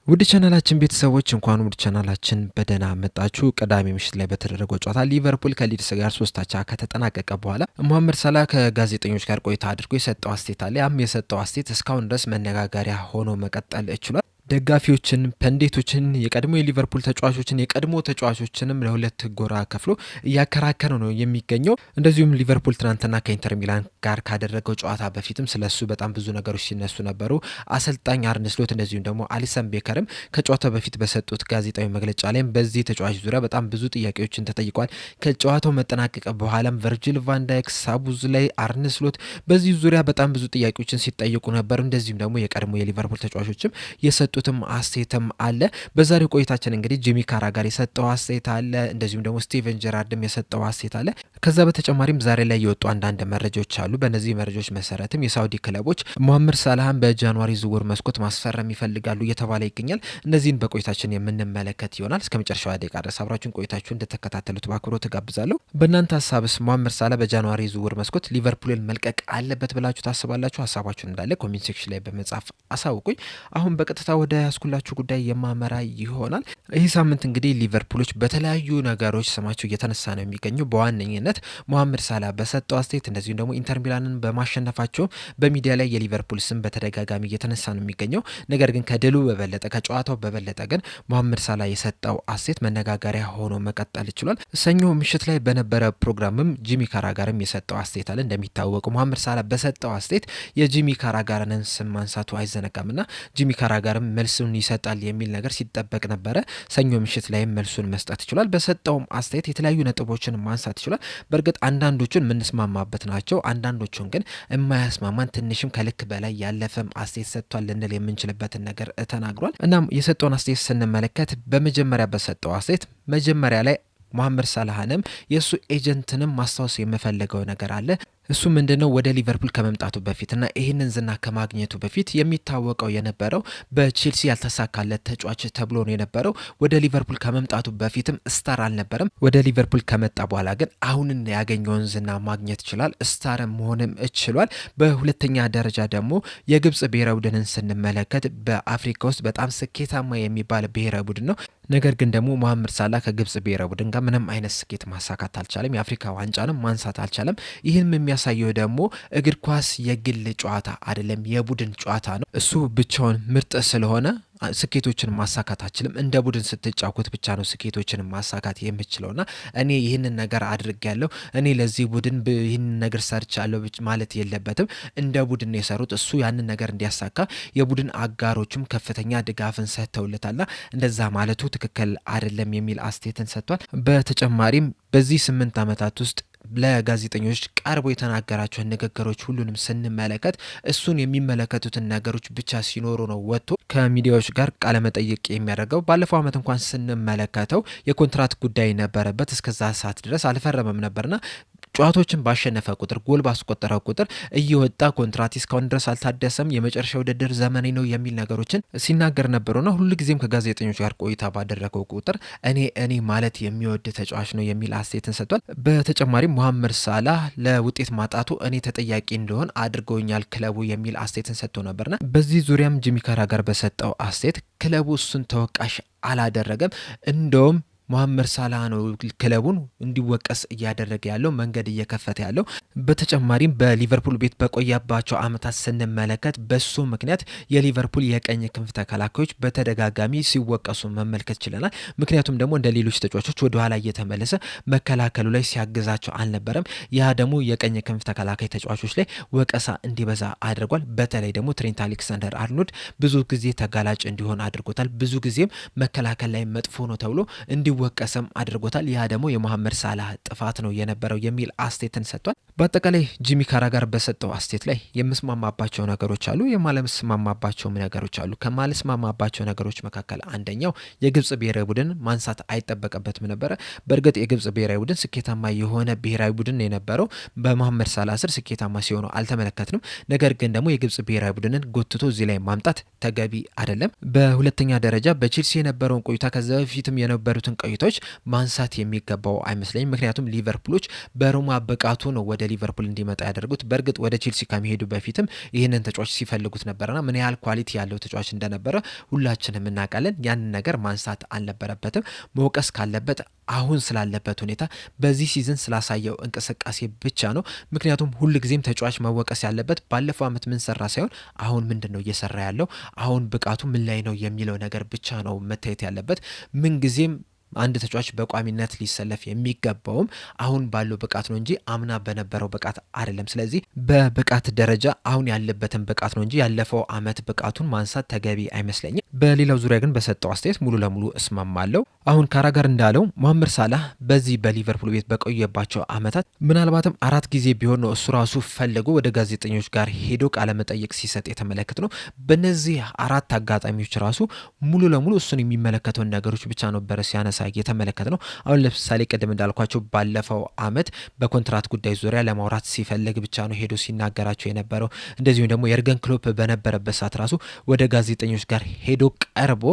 ውድ ቻናላችን ቤተሰቦች እንኳን ውድ ቻናላችን በደህና መጣችሁ። ቅዳሜ ምሽት ላይ በተደረገው ጨዋታ ሊቨርፑል ከሊድስ ጋር 3-3 ከተጠናቀቀ በኋላ መሐመድ ሳላህ ከጋዜጠኞች ጋር ቆይታ አድርጎ የሰጠው አስተያየት አለ። ያም የሰጠው አስተያየት እስካሁን ድረስ መነጋገሪያ ሆኖ መቀጠል ችሏል። ደጋፊዎችን፣ ፐንዴቶችን፣ የቀድሞ የሊቨርፑል ተጫዋቾችን፣ የቀድሞ ተጫዋቾችንም ለሁለት ጎራ ከፍሎ እያከራከረ ነው የሚገኘው። እንደዚሁም ሊቨርፑል ትናንትና ከኢንተር ሚላን ጋር ካደረገው ጨዋታ በፊትም ስለሱ በጣም ብዙ ነገሮች ሲነሱ ነበሩ። አሰልጣኝ አርነ ስሎት እንደዚሁም ደግሞ አሊሰን ቤከርም ከጨዋታው በፊት በሰጡት ጋዜጣዊ መግለጫ ላይም በዚህ ተጫዋች ዙሪያ በጣም ብዙ ጥያቄዎችን ተጠይቋል። ከጨዋታው መጠናቀቅ በኋላም ቨርጂል ቫንዳይክ፣ ሳቡዝላይ፣ አርነ ስሎት በዚህ ዙሪያ በጣም ብዙ ጥያቄዎችን ሲጠይቁ ነበር። እንደዚሁም ደግሞ የቀድሞ የሊቨርፑል ተጫዋቾችም የሰጡትም አስተያየትም አለ። በዛሬው ቆይታችን እንግዲህ ጂሚ ካራጋር የሰጠው አስተያየት አለ። እንደዚሁም ደግሞ ስቲቨን ጀራርድም የሰጠው አስተያየት አለ። ከዛ በተጨማሪም ዛሬ ላይ የወጡ አንዳንድ መረጃዎች አሉ። በእነዚህ መረጃዎች መሰረትም የሳውዲ ክለቦች መሐመድ ሳላህን በጃንዋሪ ዝውውር መስኮት ማስፈረም ይፈልጋሉ እየተባለ ይገኛል። እነዚህን በቆይታችን የምንመለከት ይሆናል። እስከ መጨረሻው ደቂቃ ድረስ አብራችሁን ቆይታችሁ እንድትከታተሉት በአክብሮት ተጋብዛለሁ። በእናንተ ሀሳብስ መሐመድ ሳላህ በጃንዋሪ ዝውውር መስኮት ሊቨርፑልን መልቀቅ አለበት ብላችሁ ታስባላችሁ? ሀሳባችሁን እንዳለ ኮሜንት ሴክሽን ላይ በመጻፍ አሳውቁኝ። አሁን በቀጥታ ወደ ያስኩላችሁ ጉዳይ የማመራ ይሆናል። ይህ ሳምንት እንግዲህ ሊቨርፑሎች በተለያዩ ነገሮች ስማቸው እየተነሳ ነው የሚገኘው። በዋነኝነት መሐመድ ሳላህ በሰጠው አስተያየት እንደዚሁም ደግሞ ኢንተር ሚላንን በማሸነፋቸው በሚዲያ ላይ የሊቨርፑል ስም በተደጋጋሚ እየተነሳ ነው የሚገኘው። ነገር ግን ከድሉ በበለጠ ከጨዋታው በበለጠ ግን መሐመድ ሳላህ የሰጠው አስተያየት መነጋገሪያ ሆኖ መቀጠል ችሏል። ሰኞ ምሽት ላይ በነበረ ፕሮግራምም ጂሚ ካራጋርም የሰጠው አስተያየት አለ። እንደሚታወቀው መሐመድ ሳላህ በሰጠው አስተያየት የጂሚ ካራጋርን ስም ማንሳቱ አይዘነጋምና ጂሚ ካራጋርም መልሱን ይሰጣል የሚል ነገር ሲጠበቅ ነበረ። ሰኞ ምሽት ላይም መልሱን መስጠት ይችላል። በሰጠውም አስተያየት የተለያዩ ነጥቦችን ማንሳት ይችላል። በእርግጥ አንዳንዶቹን የምንስማማበት ናቸው፣ አንዳንዶቹን ግን የማያስማማን ትንሽም ከልክ በላይ ያለፈም አስተያየት ሰጥቷል ልንል የምንችልበትን ነገር ተናግሯል። እናም የሰጠውን አስተያየት ስንመለከት በመጀመሪያ በሰጠው አስተያየት መጀመሪያ ላይ መሐመድ ሳላህንም የእሱ ኤጀንትንም ማስታወስ የምፈልገው ነገር አለ። እሱ ምንድነው ወደ ሊቨርፑል ከመምጣቱ በፊትና ይህንን ዝና ከማግኘቱ በፊት የሚታወቀው የነበረው በቼልሲ ያልተሳካለት ተጫዋች ተብሎ ነው የነበረው። ወደ ሊቨርፑል ከመምጣቱ በፊትም ስታር አልነበረም። ወደ ሊቨርፑል ከመጣ በኋላ ግን አሁንን ያገኘውን ዝና ማግኘት ይችላል፣ ስታር መሆንም ችሏል። በሁለተኛ ደረጃ ደግሞ የግብጽ ብሔራዊ ቡድንን ስንመለከት በአፍሪካ ውስጥ በጣም ስኬታማ የሚባል ብሔራዊ ቡድን ነው። ነገር ግን ደግሞ መሐመድ ሳላህ ከግብጽ ብሔራዊ ቡድን ጋር ምንም አይነት ስኬት ማሳካት አልቻለም። የአፍሪካ ዋንጫንም ማንሳት አልቻለም። ይህም የሚያሳየው ደግሞ እግር ኳስ የግል ጨዋታ አይደለም፣ የቡድን ጨዋታ ነው። እሱ ብቻውን ምርጥ ስለሆነ ስኬቶችን ማሳካት አችልም። እንደ ቡድን ስትጫወት ብቻ ነው ስኬቶችን ማሳካት የምችለውና እኔ ይህንን ነገር አድርጌያለሁ፣ እኔ ለዚህ ቡድን ይህንን ነገር ሰርቻለሁ ማለት የለበትም። እንደ ቡድን ነው የሰሩት። እሱ ያንን ነገር እንዲያሳካ የቡድን አጋሮችም ከፍተኛ ድጋፍን ሰጥተውለታልና እንደዛ ማለቱ ትክክል አይደለም የሚል አስተያየትን ሰጥቷል። በተጨማሪም በዚህ 8 ዓመታት ውስጥ ለጋዜጠኞች ቀርቦ የተናገራቸውን ንግግሮች ሁሉንም ስንመለከት እሱን የሚመለከቱትን ነገሮች ብቻ ሲኖሩ ነው ወጥቶ ከሚዲያዎች ጋር ቃለመጠይቅ የሚያደርገው። ባለፈው ዓመት እንኳን ስንመለከተው የኮንትራት ጉዳይ ነበረበት። እስከዛ ሰዓት ድረስ አልፈረመም ነበርና ጨዋታዎችን ባሸነፈ ቁጥር ጎል ባስቆጠረው ቁጥር እየወጣ ኮንትራት እስካሁን ድረስ አልታደሰም፣ የመጨረሻ ውድድር ዘመኔ ነው የሚል ነገሮችን ሲናገር ነበረውና ሁልጊዜም ከጋዜጠኞች ጋር ቆይታ ባደረገው ቁጥር እኔ ማለት የሚወድ ተጫዋች ነው የሚል አስተያየትን ሰጥቷል። በተጨማሪም መሐመድ ሳላህ ለውጤት ማጣቱ እኔ ተጠያቂ እንደሆን አድርገውኛል ክለቡ የሚል አስተያየትን ሰጥቶ ነበርና በዚህ ዙሪያም ጂሚ ካራጋር በሰጠው አስተያየት ክለቡ እሱን ተወቃሽ አላደረገም፣ እንደውም መሐመድ ሳላህ ነው ክለቡን እንዲወቀስ እያደረገ ያለው መንገድ እየከፈተ ያለው። በተጨማሪም በሊቨርፑል ቤት በቆያባቸው ዓመታት ስንመለከት በሱ ምክንያት የሊቨርፑል የቀኝ ክንፍ ተከላካዮች በተደጋጋሚ ሲወቀሱ መመልከት ችለናል። ምክንያቱም ደግሞ እንደ ሌሎች ተጫዋቾች ወደ ኋላ እየተመለሰ መከላከሉ ላይ ሲያግዛቸው አልነበረም። ያ ደግሞ የቀኝ ክንፍ ተከላካይ ተጫዋቾች ላይ ወቀሳ እንዲበዛ አድርጓል። በተለይ ደግሞ ትሬንት አሌክሳንደር አርኖልድ ብዙ ጊዜ ተጋላጭ እንዲሆን አድርጎታል። ብዙ ጊዜም መከላከል ላይ መጥፎ ነው ተብሎ ወቀሰም አድርጎታል። ያ ደግሞ የመሐመድ ሳላህ ጥፋት ነው የነበረው የሚል አስተያየትን ሰጥቷል። በአጠቃላይ ጂሚ ካራጋር በሰጠው አስተያየት ላይ የምስማማባቸው ነገሮች አሉ፣ የማለስማማባቸው ነገሮች አሉ። ከማለስማማባቸው ነገሮች መካከል አንደኛው የግብጽ ብሔራዊ ቡድን ማንሳት አይጠበቅበትም ነበረ። በእርግጥ የግብጽ ብሔራዊ ቡድን ስኬታማ የሆነ ብሔራዊ ቡድን የነበረው በመሐመድ ሳላህ ስር ስኬታማ ሲሆኑ አልተመለከትንም። ነገር ግን ደግሞ የግብጽ ብሔራዊ ቡድንን ጎትቶ እዚህ ላይ ማምጣት ተገቢ አይደለም። በሁለተኛ ደረጃ በቼልሲ የነበረውን ቆይታ ከዛ በፊትም የነበሩትን ቆይታዎች ማንሳት የሚገባው አይመስለኝም። ምክንያቱም ሊቨርፑሎች በሮማ ብቃቱ ነው ወደ ሊቨርፑል እንዲመጣ ያደርጉት። በእርግጥ ወደ ቼልሲ ከመሄዱ በፊትም ይህንን ተጫዋች ሲፈልጉት ነበርና ምን ያህል ኳሊቲ ያለው ተጫዋች እንደነበረ ሁላችንም እናውቃለን። ያንን ነገር ማንሳት አልነበረበትም። መውቀስ ካለበት አሁን ስላለበት ሁኔታ በዚህ ሲዝን ስላሳየው እንቅስቃሴ ብቻ ነው። ምክንያቱም ሁልጊዜም ተጫዋች መወቀስ ያለበት ባለፈው ዓመት ምን ሰራ ሳይሆን አሁን ምንድነው እየሰራ ያለው፣ አሁን ብቃቱ ምን ላይ ነው የሚለው ነገር ብቻ ነው መታየት ያለበት። ምንጊዜም አንድ ተጫዋች በቋሚነት ሊሰለፍ የሚገባውም አሁን ባለው ብቃት ነው እንጂ አምና በነበረው ብቃት አይደለም። ስለዚህ በብቃት ደረጃ አሁን ያለበትን ብቃት ነው እንጂ ያለፈው ዓመት ብቃቱን ማንሳት ተገቢ አይመስለኝም። በሌላው ዙሪያ ግን በሰጠው አስተያየት ሙሉ ለሙሉ እስማማለሁ። አሁን ካራጋር እንዳለው መሐመድ ሳላህ በዚህ በሊቨርፑል ቤት በቆየባቸው ዓመታት ምናልባትም 4 ጊዜ ቢሆን ነው እሱ ራሱ ፈልጎ ወደ ጋዜጠኞች ጋር ሄዶ ቃለ መጠይቅ ሲሰጥ የተመለከት ነው። በእነዚህ 4 አጋጣሚዎች ራሱ ሙሉ ለሙሉ እሱን የሚመለከተውን ነገሮች ብቻ ነበር ሲያነሳ የተመለከት ነው። አሁን ለምሳሌ ቅድም እንዳልኳቸው ባለፈው ዓመት በኮንትራት ጉዳይ ዙሪያ ለማውራት ሲፈልግ ብቻ ነው ሄዶ ሲናገራቸው የነበረው። እንደዚሁም ደግሞ የርገን ክሎፕ በነበረበት ሰዓት ራሱ ወደ ጋዜጠኞች ጋር ሄዶ ቀርቦ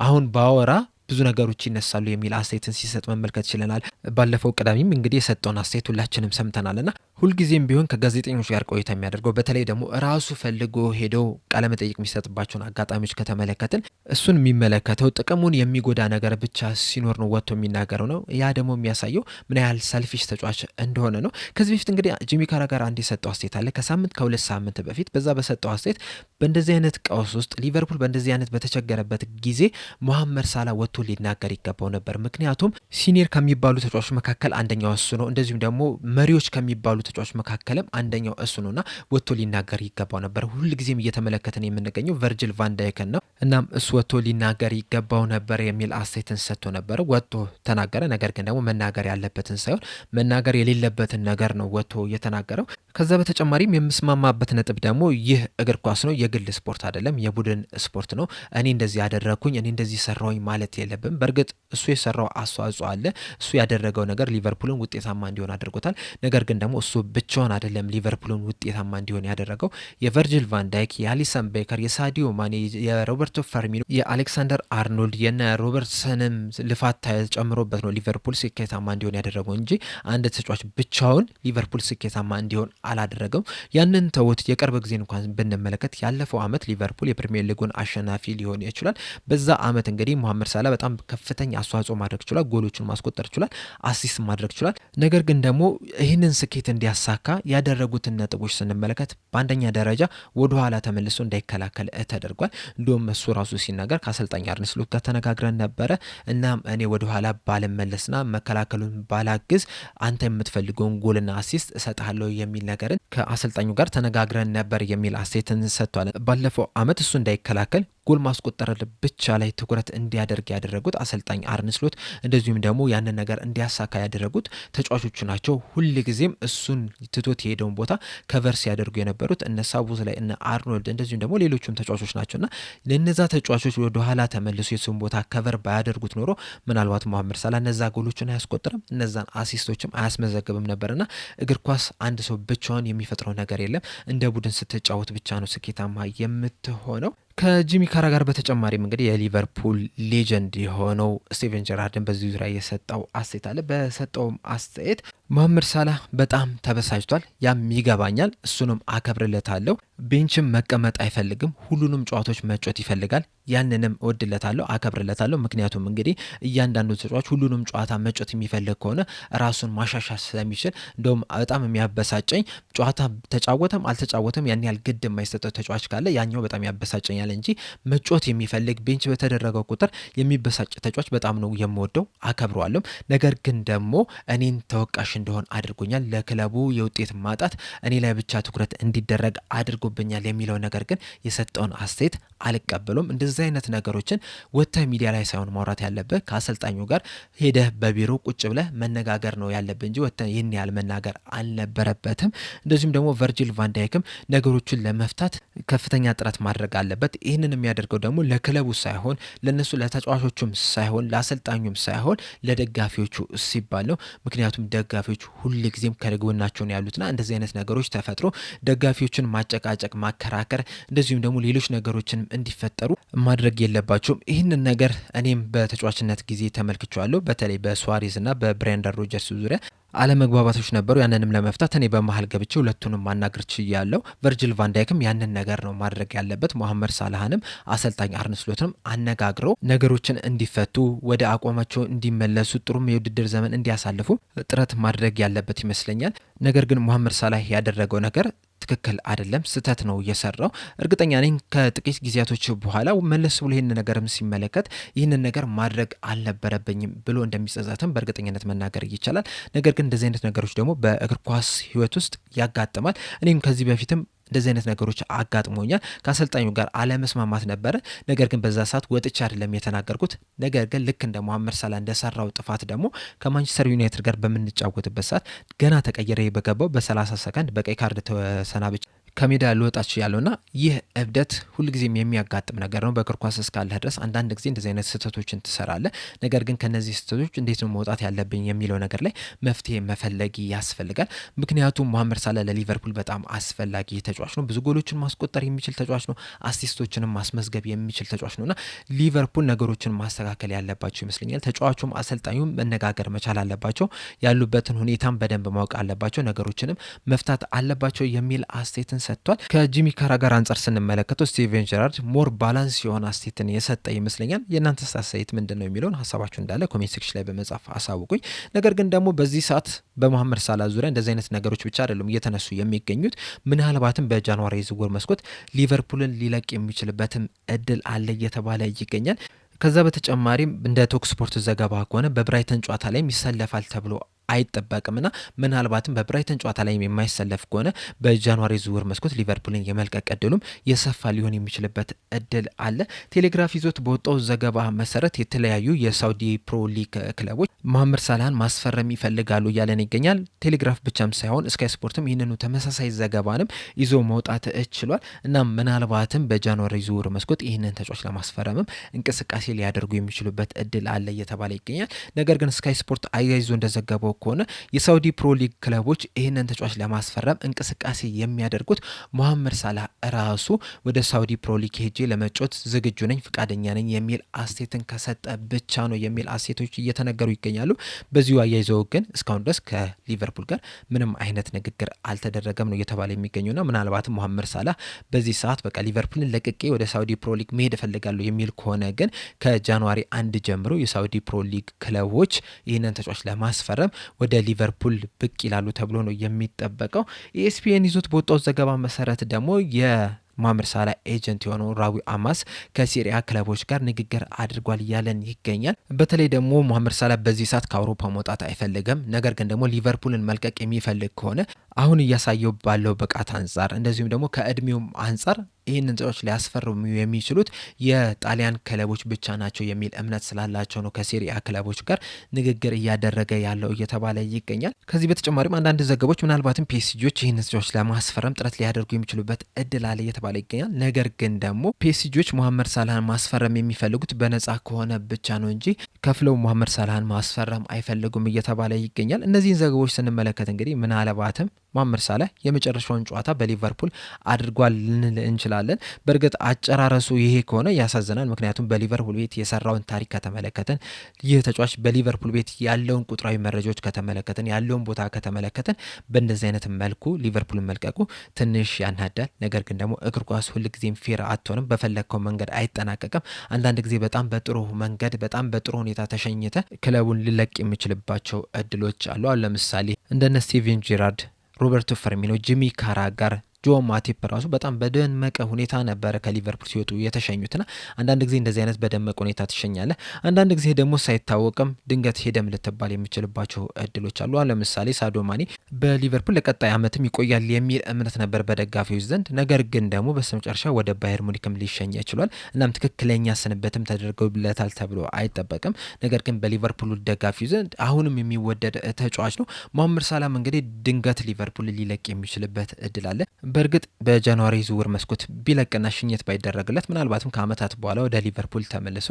አሁን ባወራ ብዙ ነገሮች ይነሳሉ የሚል አስተያየትን ሲሰጥ መመልከት ችለናል። ባለፈው ቅዳሜም እንግዲህ የሰጠውን አስተያየት ሁላችንም ሰምተናልና ሁልጊዜም ቢሆን ከጋዜጠኞች ጋር ቆይታ የሚያደርገው በተለይ ደግሞ ራሱ ፈልጎ ሄደው ቃለመጠይቅ የሚሰጥባቸውን አጋጣሚዎች ከተመለከትን እሱን የሚመለከተው ጥቅሙን የሚጎዳ ነገር ብቻ ሲኖር ነው ወጥቶ የሚናገረው ነው። ያ ደግሞ የሚያሳየው ምን ያህል ሰልፊሽ ተጫዋች እንደሆነ ነው። ከዚህ በፊት እንግዲህ ጂሚ ካራጋር አንድ የሰጠው አስተያየት አለ ከ2 ሳምንት በፊት። በዛ በሰጠው አስተያየት በእንደዚህ አይነት ቀውስ ውስጥ ሊቨርፑል በእንደዚህ አይነት በተቸገረበት ጊዜ መሐመድ ሳላህ ወጥቶ ሊናገር ይገባው ነበር። ምክንያቱም ሲኒየር ከሚባሉ ተጫዋቾች መካከል አንደኛው እሱ ነው። እንደዚሁም ደግሞ መሪዎች ከሚባሉ ተጫዋቾች መካከልም አንደኛው እሱ ነውና ወጥቶ ሊናገር ይገባው ነበር። ሁልጊዜም እየተመለከተን የምንገኘው ቨርጂል ቫን ዳይክን ነው። እናም እሱ ወጥቶ ሊናገር ይገባው ነበር የሚል አስተያየትን ሰጥቶ ነበር። ወጥቶ ተናገረ። ነገር ግን ደግሞ መናገር ያለበትን ሳይሆን መናገር የሌለበትን ነገር ነው ወጥቶ የተናገረው። ከዛ በተጨማሪም የምስማማበት ነጥብ ደግሞ ይህ እግር ኳስ ነው፣ የግል ስፖርት አይደለም፣ የቡድን ስፖርት ነው። እኔ እንደዚህ ያደረኩኝ እኔ እንደዚህ ሰራሁኝ ማለት የለብም። በእርግጥ እሱ የሰራው አስተዋጽኦ አለ። እሱ ያደረገው ነገር ሊቨርፑልን ውጤታማ እንዲሆን አድርጎታል። ነገር ግን ደግሞ እሱ ብቻውን አይደለም ሊቨርፑልን ውጤታማ እንዲሆን ያደረገው። የቨርጂል ቫን ዳይክ፣ የአሊሰን ቤከር፣ የሳዲዮ ማኔ፣ የሮበርቶ ፈርሚኖ፣ የአሌክሳንደር አርኖልድ፣ የነ ሮበርትሰንም ልፋት ተጨምሮበት ነው ሊቨርፑል ስኬታማ እንዲሆን ያደረገው እንጂ አንድ ተጫዋች ብቻውን ሊቨርፑል ስኬታማ እንዲሆን አላደረገም። ያንን ተውት። የቅርብ ጊዜ እንኳን ብንመለከት ያለፈው ዓመት ሊቨርፑል የፕሪሚየር ሊጉን አሸናፊ ሊሆን ይችላል። በዛ ዓመት እንግዲህ መሐመድ ሳላህ በጣም ከፍተኛ አስተዋጽኦ ማድረግ ይችላል። ጎሎችን ማስቆጠር ይችላል። አሲስት ማድረግ ይችላል። ነገር ግን ደግሞ ይህንን ስኬት እንዲያሳካ ያደረጉትን ነጥቦች ስንመለከት በአንደኛ ደረጃ ወደ ኋላ ተመልሶ እንዳይከላከል ተደርጓል። እንዲሁም እሱ ራሱ ሲናገር ከአሰልጣኝ አርነ ስሎት ጋር ተነጋግረን ነበረ። እናም እኔ ወደ ኋላ ባልመለስና መከላከሉን ባላግዝ አንተ የምትፈልገውን ጎልና አሲስት እሰጥሃለሁ የሚል ነገርን ከአሰልጣኙ ጋር ተነጋግረን ነበር የሚል አስተያየትን ሰጥቷል። ባለፈው ዓመት እሱ እንዳይከላከል ጎል ማስቆጠር ብቻ ላይ ትኩረት እንዲያደርግ ያደረጉት አሰልጣኝ አርነ ስሎት እንደዚሁም ደግሞ ያንን ነገር እንዲያሳካ ያደረጉት ተጫዋቾቹ ናቸው። ሁልጊዜም እሱን ትቶት የሄደውን ቦታ ከቨር ሲያደርጉ የነበሩት እነ ሳቡዝ ላይ እነ አርኖልድ እንደዚሁም ደግሞ ሌሎችም ተጫዋቾች ናቸውና ለነዛ ተጫዋቾች ወደ ኋላ ተመልሶ የሱን ቦታ ከቨር ባያደርጉት ኖሮ ምናልባት መሐመድ ሳላህ እነዛ ጎሎችን አያስቆጥርም፣ እነዛን አሲስቶችም አያስመዘግብም ነበርና እግር ኳስ አንድ ሰው ብቻውን የሚፈጥረው ነገር የለም። እንደ ቡድን ስትጫወት ብቻ ነው ስኬታማ የምትሆነው። ከጂሚ ካራጋር በተጨማሪም እንግዲህ የሊቨርፑል ሌጀንድ የሆነው ስቲቨን ጀራርድን በዚህ ዙሪያ የሰጠው አስተያየት አለ። በሰጠውም አስተያየት መሐመድ ሳላህ በጣም ተበሳጭቷል። ያም ይገባኛል፣ እሱንም አከብርለታለሁ። ቤንችም መቀመጥ አይፈልግም፣ ሁሉንም ጨዋታዎች መጮት ይፈልጋል። ያንንም እወድለታለሁ፣ አከብርለታለሁ። ምክንያቱም እንግዲህ እያንዳንዱ ተጫዋች ሁሉንም ጨዋታ መጮት የሚፈልግ ከሆነ ራሱን ማሻሻል ስለሚችል፣ እንደውም በጣም የሚያበሳጨኝ ጨዋታ ተጫወተም አልተጫወተም ያን ያህል ግድ የማይሰጠው ተጫዋች ካለ ያኛው በጣም ያበሳጨኛል እንጂ መጮት የሚፈልግ ቤንች በተደረገው ቁጥር የሚበሳጭ ተጫዋች በጣም ነው የምወደው፣ አከብረዋለሁ። ነገር ግን ደግሞ እኔን ተወቃሽ እንደሆን አድርጎኛል። ለክለቡ የውጤት ማጣት እኔ ላይ ብቻ ትኩረት እንዲደረግ አድርጎብኛል የሚለው ነገር ግን የሰጠውን አስተያየት አልቀበሉም። እንደዚህ አይነት ነገሮችን ወጥተህ ሚዲያ ላይ ሳይሆን ማውራት ያለብህ ከአሰልጣኙ ጋር ሄደህ በቢሮ ቁጭ ብለህ መነጋገር ነው ያለብህ እንጂ ወጥተህ ይህን ያህል መናገር አልነበረበትም። እንደዚሁም ደግሞ ቨርጂል ቫን ዳይክም ነገሮችን ለመፍታት ከፍተኛ ጥረት ማድረግ አለበት። ይህንን የሚያደርገው ደግሞ ለክለቡ ሳይሆን ለነሱ ለተጫዋቾቹም ሳይሆን ለአሰልጣኙም ሳይሆን ለደጋፊዎቹ ሲባል ነው። ምክንያቱም ደጋፊዎች ሁልጊዜም ከጎናቸው ያሉትና እንደዚህ አይነት ነገሮች ተፈጥሮ ደጋፊዎችን ማጨቃጨቅ፣ ማከራከር እንደዚሁም ደግሞ ሌሎች ነገሮችን እንዲፈጠሩ ማድረግ የለባቸውም። ይህንን ነገር እኔም በተጫዋችነት ጊዜ ተመልክቼዋለሁ። በተለይ በሱዋሬዝ እና በብሬንደን ሮጀርስ ዙሪያ አለመግባባቶች ነበሩ። ያንንም ለመፍታት እኔ በመሀል ገብቼ ሁለቱንም ማናገር ችያለሁ። ቨርጅል ቫንዳይክም ያንን ነገር ነው ማድረግ ያለበት። መሐመድ ሳላህንም አሰልጣኝ አርነ ስሎትንም አነጋግረው ነገሮችን እንዲፈቱ ወደ አቋማቸው እንዲመለሱ ጥሩም የውድድር ዘመን እንዲያሳልፉ ጥረት ማድረግ ያለበት ይመስለኛል። ነገር ግን መሐመድ ሳላህ ያደረገው ነገር ትክክል አይደለም፣ ስህተት ነው የሰራው። እርግጠኛ ነኝ ከጥቂት ጊዜያቶች በኋላ መለስ ብሎ ይህን ነገርም ሲመለከት ይህንን ነገር ማድረግ አልነበረብኝም ብሎ እንደሚጸጸትም በእርግጠኝነት መናገር ይቻላል። ነገር ግን እንደዚህ አይነት ነገሮች ደግሞ በእግር ኳስ ሕይወት ውስጥ ያጋጥማል። እኔም ከዚህ በፊትም እንደዚህ አይነት ነገሮች አጋጥሞኛል። ከአሰልጣኙ ጋር አለመስማማት ነበረ። ነገር ግን በዛ ሰዓት ወጥቼ አይደለም የተናገርኩት። ነገር ግን ልክ እንደ መሐመድ ሳላህ እንደሰራው ጥፋት ደግሞ ከማንቸስተር ዩናይትድ ጋር በምንጫወትበት ሰዓት ገና ተቀይሬ በገባው በ30 ሰከንድ በቀይ ካርድ ተሰናብቼ ከሜዳ ልወጣች ያለውና ይህ እብደት ሁልጊዜም የሚያጋጥም ነገር ነው። በእግር ኳስ እስካለህ ድረስ አንዳንድ ጊዜ እንደዚህ አይነት ስህተቶችን ትሰራለህ። ነገር ግን ከነዚህ ስህተቶች እንዴት ነው መውጣት ያለብኝ የሚለው ነገር ላይ መፍትሄ መፈለግ ያስፈልጋል። ምክንያቱም መሐመድ ሳላህ ለሊቨርፑል በጣም አስፈላጊ ተጫዋች ነው። ብዙ ጎሎችን ማስቆጠር የሚችል ተጫዋች ነው። አሲስቶችንም ማስመዝገብ የሚችል ተጫዋች ነውና ሊቨርፑል ነገሮችን ማስተካከል ያለባቸው ይመስለኛል። ተጫዋቹም አሰልጣኙም መነጋገር መቻል አለባቸው። ያሉበትን ሁኔታም በደንብ ማወቅ አለባቸው። ነገሮችንም መፍታት አለባቸው የሚል አስተያየትን ሰጥቷል። ከጂሚ ካራጋር አንጻር ስንመለከተው ስቲቨን ጀራርድ ሞር ባላንስ የሆነ አስተያየትን የሰጠ ይመስለኛል። የእናንተስ አስተያየት ምንድን ነው የሚለውን ሀሳባችሁ እንዳለ ኮሜንት ሴክሽን ላይ በመጻፍ አሳውቁኝ። ነገር ግን ደግሞ በዚህ ሰዓት በመሐመድ ሳላህ ዙሪያ እንደዚህ አይነት ነገሮች ብቻ አይደሉም እየተነሱ የሚገኙት። ምናልባትም በጃንዋሪ ዝውውር መስኮት ሊቨርፑልን ሊለቅ የሚችልበትም እድል አለ እየተባለ ይገኛል። ከዛ በተጨማሪም እንደ ቶክ ስፖርት ዘገባ ከሆነ በብራይተን ጨዋታ ላይም ይሰለፋል ተብሎ አይጠበቅምና ምናልባትም በብራይተን ጨዋታ ላይ የማይሰለፍ ከሆነ በጃንዋሪ ዝውውር መስኮት ሊቨርፑልን የመልቀቅ እድሉም የሰፋ ሊሆን የሚችልበት እድል አለ። ቴሌግራፍ ይዞት በወጣው ዘገባ መሰረት የተለያዩ የሳውዲ ፕሮ ሊግ ክለቦች መሐመድ ሳላህን ማስፈረም ይፈልጋሉ እያለን ይገኛል። ቴሌግራፍ ብቻም ሳይሆን ስካይ ስፖርትም ይህንኑ ተመሳሳይ ዘገባንም ይዞ መውጣት ችሏል። እና ምናልባትም በጃንዋሪ ዝውውር መስኮት ይህንን ተጫዋች ለማስፈረምም እንቅስቃሴ ሊያደርጉ የሚችሉበት እድል አለ እየተባለ ይገኛል። ነገር ግን ስካይ ስፖርት አያይዞ እንደዘገበው ከሆነ የሳውዲ ፕሮ ሊግ ክለቦች ይህንን ተጫዋች ለማስፈረም እንቅስቃሴ የሚያደርጉት መሐመድ ሳላህ ራሱ ወደ ሳውዲ ፕሮ ሊግ ሄጄ ለመጫወት ዝግጁ ነኝ፣ ፍቃደኛ ነኝ የሚል አስተያየትን ከሰጠ ብቻ ነው የሚል አስተያየቶች እየተነገሩ ይገኛሉ። በዚሁ አያይዘው ግን እስካሁን ድረስ ከሊቨርፑል ጋር ምንም አይነት ንግግር አልተደረገም ነው እየተባለ የሚገኘውና ምናልባትም መሐመድ ሳላህ በዚህ ሰዓት በቃ ሊቨርፑልን ለቅቄ ወደ ሳውዲ ፕሮ ሊግ መሄድ እፈልጋለሁ የሚል ከሆነ ግን ከጃንዋሪ 1 ጀምሮ የሳውዲ ፕሮ ሊግ ክለቦች ይህንን ተጫዋች ለማስፈረም ወደ ሊቨርፑል ብቅ ይላሉ ተብሎ ነው የሚጠበቀው። ኢኤስፒኤን ይዞት በወጣው ዘገባ መሰረት ደግሞ የመሐመድ ሳላህ ኤጀንት የሆነው ራዊ አማስ ከሴሪያ ክለቦች ጋር ንግግር አድርጓል እያለን ይገኛል። በተለይ ደግሞ መሐመድ ሳላህ በዚህ ሰዓት ከአውሮፓ መውጣት አይፈልግም። ነገር ግን ደግሞ ሊቨርፑልን መልቀቅ የሚፈልግ ከሆነ አሁን እያሳየው ባለው ብቃት አንጻር እንደዚሁም ደግሞ ከእድሜውም አንጻር ይህንን ተጫዋች ሊያስፈርሙ የሚችሉት የጣሊያን ክለቦች ብቻ ናቸው የሚል እምነት ስላላቸው ነው ከሴሪያ ክለቦች ጋር ንግግር እያደረገ ያለው እየተባለ ይገኛል። ከዚህ በተጨማሪም አንዳንድ ዘገቦች ምናልባትም ፒኤስጂዎች ይህንን ተጫዋች ለማስፈረም ጥረት ሊያደርጉ የሚችሉበት እድል አለ እየተባለ ይገኛል። ነገር ግን ደግሞ ፒኤስጂዎች መሐመድ ሳላህን ማስፈረም የሚፈልጉት በነጻ ከሆነ ብቻ ነው እንጂ ከፍለው መሐመድ ሳላህን ማስፈረም አይፈልጉም እየተባለ ይገኛል። እነዚህን ዘገቦች ስንመለከት እንግዲህ ምናልባትም መሐመድ ሳላህ የመጨረሻውን ጨዋታ በሊቨርፑል አድርጓል ልንል እንችላለን። በእርግጥ አጨራረሱ ይሄ ከሆነ ያሳዝናል። ምክንያቱም በሊቨርፑል ቤት የሰራውን ታሪክ ከተመለከተን ይህ ተጫዋች በሊቨርፑል ቤት ያለውን ቁጥራዊ መረጃዎች ከተመለከተን ያለውን ቦታ ከተመለከተን በእንደዚህ አይነት መልኩ ሊቨርፑልን መልቀቁ ትንሽ ያናዳል። ነገር ግን ደግሞ እግር ኳስ ሁልጊዜም ፌር አትሆንም፣ በፈለግከው መንገድ አይጠናቀቅም። አንዳንድ ጊዜ በጣም በጥሩ መንገድ በጣም በጥሩ ሁኔታ ተሸኝተ ክለቡን ሊለቅ የሚችልባቸው እድሎች አሉ። አሁን ለምሳሌ እንደነ ስቲቨን ጄራርድ፣ ሮበርቶ ፈርሚኖ፣ ጂሚ ካራጋር፣ ጆ ማቲፕ ራሱ በጣም በደመቀ ሁኔታ ነበረ ከሊቨርፑል ሲወጡ የተሸኙትና አንዳንድ ጊዜ እንደዚህ አይነት በደመቀ ሁኔታ ትሸኛለህ። አንዳንድ ጊዜ ደግሞ ሳይታወቅም ድንገት ሄደም ልትባል የሚችልባቸው እድሎች አሉ። ለምሳሌ ሳዲዮ ማኔ በሊቨርፑል ለቀጣይ ዓመትም ይቆያል የሚል እምነት ነበር በደጋፊዎች ዘንድ። ነገር ግን ደግሞ በስተመጨረሻ ወደ ባየር ሙኒክም ሊሸኝ ችሏል። እናም ትክክለኛ ስንበትም ተደርገውለታል ተብሎ አይጠበቅም። ነገር ግን በሊቨርፑል ደጋፊዎች ዘንድ አሁንም የሚወደድ ተጫዋች ነው። መሐመድ ሳላህም እንግዲህ ድንገት ሊቨርፑል ሊለቅ የሚችልበት እድል አለ። በእርግጥ በጃንዋሪ ዝውውር መስኮት ቢለቅና ሽኝት ባይደረግለት ምናልባትም ከዓመታት በኋላ ወደ ሊቨርፑል ተመልሶ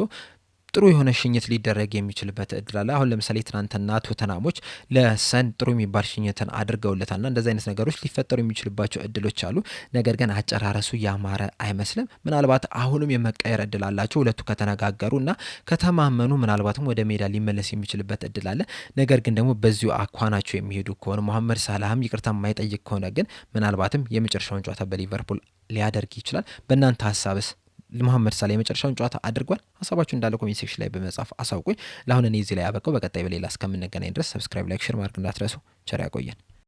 ጥሩ የሆነ ሽኝት ሊደረግ የሚችልበት እድል አለ። አሁን ለምሳሌ ትናንትና ቶተናሞች ለሰን ጥሩ የሚባል ሽኝትን አድርገውለታልና እንደዚህ አይነት ነገሮች ሊፈጠሩ የሚችልባቸው እድሎች አሉ። ነገር ግን አጨራረሱ ያማረ አይመስልም። ምናልባት አሁንም የመቀየር እድል አላቸው። ሁለቱ ከተነጋገሩ እና ከተማመኑ ምናልባትም ወደ ሜዳ ሊመለስ የሚችልበት እድል አለ። ነገር ግን ደግሞ በዚሁ አኳናቸው የሚሄዱ ከሆነ መሐመድ ሳላህም ይቅርታ የማይጠይቅ ከሆነ ግን ምናልባትም የመጨረሻውን ጨዋታ በሊቨርፑል ሊያደርግ ይችላል። በእናንተ ሀሳብስ መሐመድ ሳላህ የመጨረሻውን ጨዋታ አድርጓል? ሀሳባችሁ እንዳለ ኮሜንት ሴክሽን ላይ በመጻፍ አሳውቁኝ። ለአሁን እኔ እዚህ ላይ ያበቃው። በቀጣይ በሌላ እስከምንገናኝ ድረስ ሰብስክራይብ፣ ላይክ፣ ሼር ማድረግ እንዳትረሱ። ቸር ያቆየን።